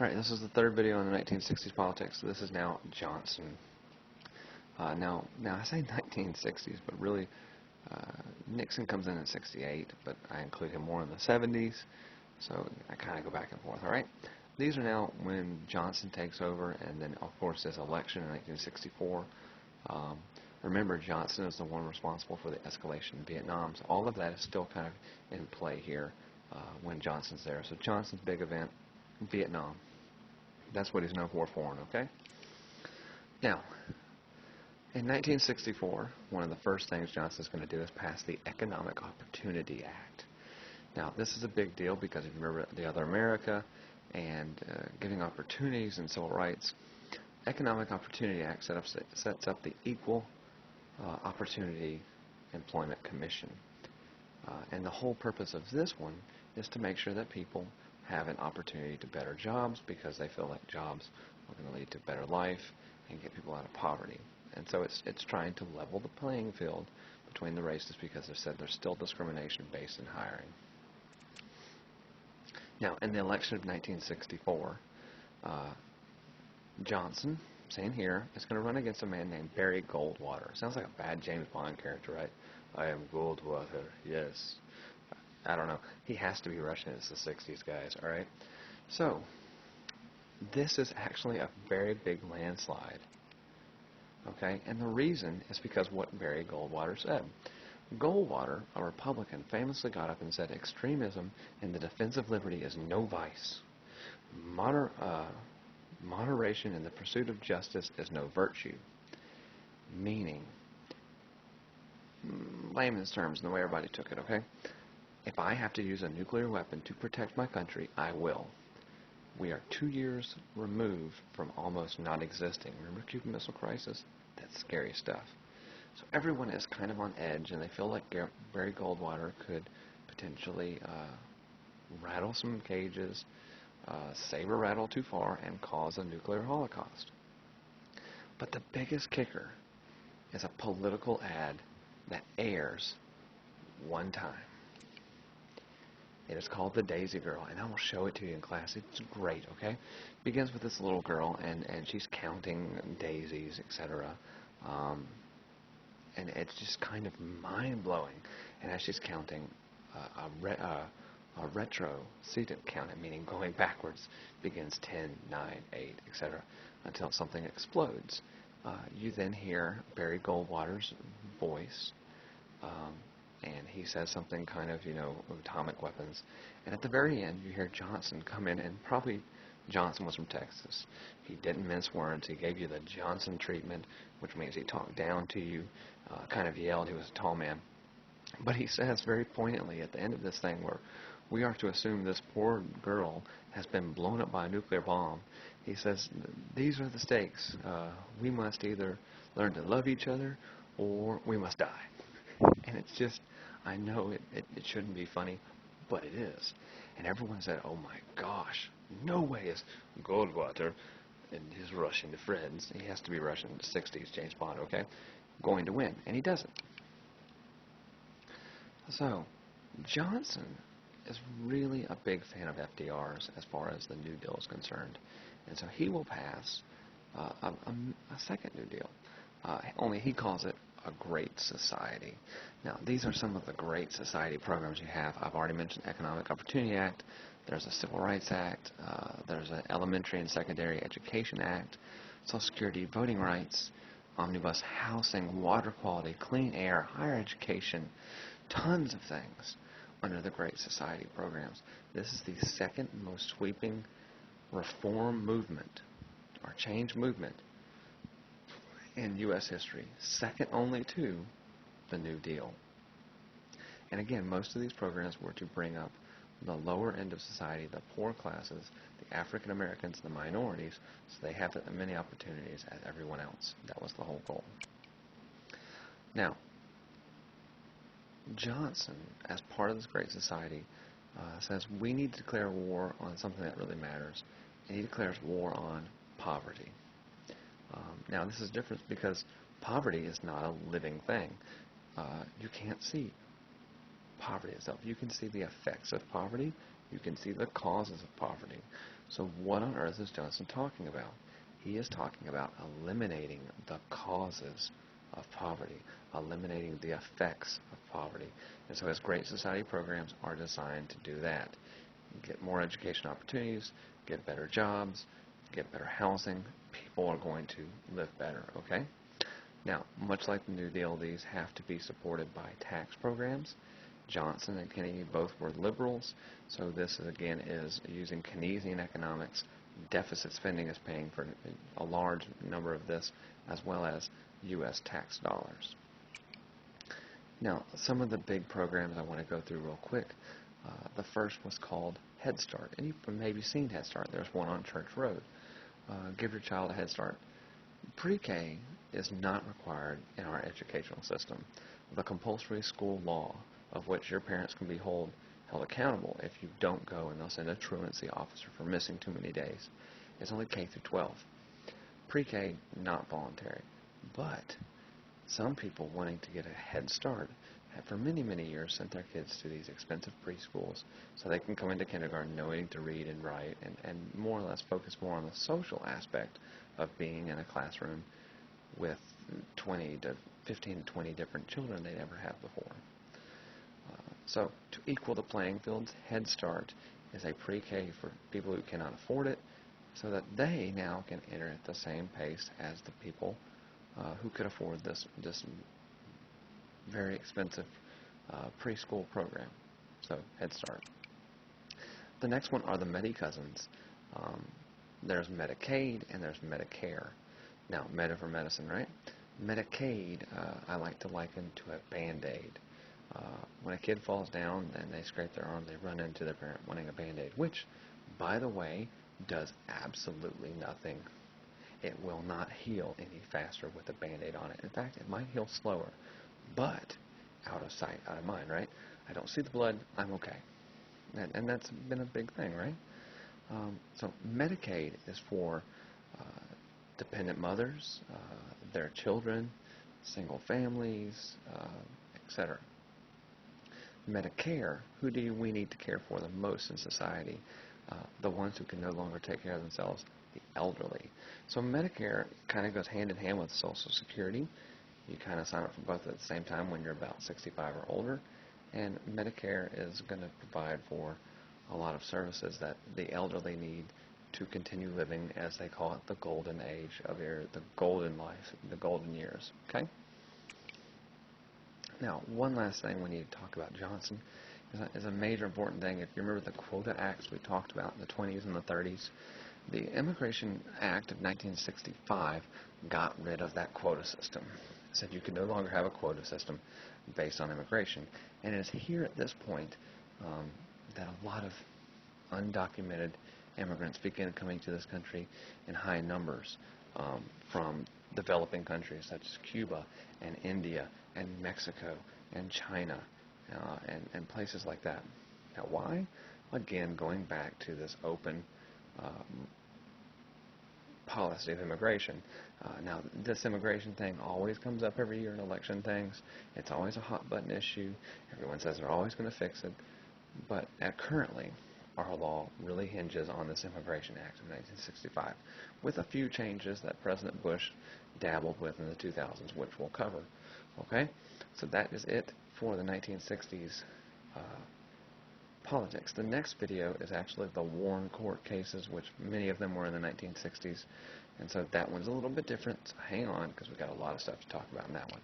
Alright, this is the third video on the 1960s politics. This is now Johnson. Now I say 1960s, but really Nixon comes in 68, but I include him more in the 70s, so I kind of go back and forth. Alright, these are now when Johnson takes over, and then of course this election in 1964. Remember, Johnson is the one responsible for the escalation in Vietnam, so all of that is still kind of in play here when Johnson's there. So Johnson's big event, Vietnam. That's what he's known for foreign, okay? Now, in 1964, one of the first things Johnson's going to do is pass the Economic Opportunity Act. Now, this is a big deal because if you remember the other America and giving opportunities and civil rights, Economic Opportunity Act sets up the Equal Opportunity Employment Commission. And the whole purpose of this one is to make sure that people have an opportunity to better jobs because they feel like jobs are going to lead to better life and get people out of poverty. And so it's trying to level the playing field between the races because they said there's still discrimination based in hiring. Now, in the election of 1964, Johnson, seen here, is going to run against a man named Barry Goldwater. Sounds like a bad James Bond character, right? I am Goldwater, yes. I don't know. He has to be Russian. It's the 60s, guys, alright? So, this is actually a very big landslide. Okay? And the reason is because what Barry Goldwater said. Goldwater, a Republican, famously got up and said, extremism in the defense of liberty is no vice. Moderation in the pursuit of justice is no virtue. Meaning, layman's terms, and the way everybody took it, okay? If I have to use a nuclear weapon to protect my country, I will. We are 2 years removed from almost not existing. Remember Cuban Missile Crisis? That's scary stuff. So everyone is kind of on edge, and they feel like Barry Goldwater could potentially rattle some cages, saber rattle too far, and cause a nuclear holocaust. But the biggest kicker is a political ad that airs one time. It is called The Daisy Girl, and I will show it to you in class. It's great, okay? It begins with this little girl, and she's counting daisies, etc. And it's just kind of mind-blowing. And as she's counting, a retrocedent counting, meaning going backwards, begins 10, 9, 8, etc. until something explodes. You then hear Barry Goldwater's voice, and he says something kind of, atomic weapons. And at the very end, you hear Johnson come in, and probably Johnson was from Texas. He didn't mince words. He gave you the Johnson treatment, which means he talked down to you, kind of yelled. He was a tall man. But he says very poignantly at the end of this thing where we are to assume this poor girl has been blown up by a nuclear bomb. He says, these are the stakes. We must either learn to love each other or we must die. And it's just, I know it shouldn't be funny, but it is. And everyone said, oh my gosh, no way is Goldwater and his Russian friends, he has to be Russian, in the 60s, James Bond, okay, going to win. And he doesn't. So, Johnson is really a big fan of FDR's as far as the New Deal is concerned. And so he will pass a second New Deal. Only he calls it a Great Society. Now, these are some of the Great Society programs you have. I've already mentioned Economic Opportunity Act. There's a Civil Rights Act. There's an Elementary and Secondary Education Act. Social Security, voting rights, omnibus housing, water quality, clean air, higher education, tons of things under the Great Society programs. This is the second most sweeping reform movement or change movement in U.S. history, second only to the New Deal. And again, most of these programs were to bring up the lower end of society, the poor classes, the African Americans, the minorities, so they have as many opportunities as everyone else. That was the whole goal. Now, Johnson, as part of this Great Society, says we need to declare war on something that really matters, and he declares war on poverty. Now, this is different because poverty is not a living thing. You can't see poverty itself. You can see the effects of poverty. You can see the causes of poverty. So what on earth is Johnson talking about? He is talking about eliminating the causes of poverty, eliminating the effects of poverty. And so his Great Society programs are designed to do that. Get more education opportunities, get better jobs, get better housing. People are going to live better, okay? Now, much like the New Deal, these have to be supported by tax programs. Johnson and Kennedy both were liberals, so this again is using Keynesian economics. Deficit spending is paying for a large number of this, as well as U.S. tax dollars. Now, some of the big programs I want to go through real quick. The first was called Head Start, and you've maybe seen Head Start. There's one on Church Road. Give your child a Head Start. Pre-K is not required in our educational system. The compulsory school law, of which your parents can be held accountable if you don't go, and they'll send a truancy officer for missing too many days, is only K through 12. Pre-K, not voluntary. But some people wanting to get a head start have for many, many years sent their kids to these expensive preschools so they can come into kindergarten knowing to read and write and more or less focus more on the social aspect of being in a classroom with 15 to 20 different children they never had before. So to equal the playing fields, Head Start is a pre-K for people who cannot afford it so that they now can enter at the same pace as the people who could afford this very expensive preschool program. So Head Start. The next one are the Medi-Cousins. There's Medicaid and there's Medicare. Now, Medi for medicine, right? Medicaid, I like to liken to a Band-Aid. When a kid falls down and they scrape their arm, they run into their parent wanting a Band-Aid, which, by the way, does absolutely nothing. It will not heal any faster with a Band-Aid on it. In fact, it might heal slower, but out of sight, out of mind, right? I don't see the blood, I'm okay. And that's been a big thing, right? So Medicaid is for dependent mothers, their children, single families, etc. Medicare, who do we need to care for the most in society? The ones who can no longer take care of themselves, the elderly. So Medicare kind of goes hand in hand with Social Security. You kind of sign up for both at the same time when you're about 65 or older. And Medicare is going to provide for a lot of services that the elderly need to continue living, as they call it, the golden age of the golden life, the golden years. Okay? Now, one last thing we need to talk about Johnson is a major important thing. If you remember the Quota Acts we talked about in the 20s and the 30s, the Immigration Act of 1965 got rid of that quota system. It said you could no longer have a quota system based on immigration. And it's here at this point that a lot of undocumented immigrants begin coming to this country in high numbers from developing countries such as Cuba and India and Mexico and China and places like that. Now, why? Again, going back to this open policy of immigration. Now, this immigration thing always comes up every year in election things. It's always a hot button issue. Everyone says they're always going to fix it. But currently, our law really hinges on this Immigration Act of 1965, with a few changes that President Bush dabbled with in the 2000s, which we'll cover. Okay? So that is it for the 1960s politics. The next video is actually the Warren Court cases, which many of them were in the 1960s, and so that one's a little bit different. So hang on, because we've got a lot of stuff to talk about in that one.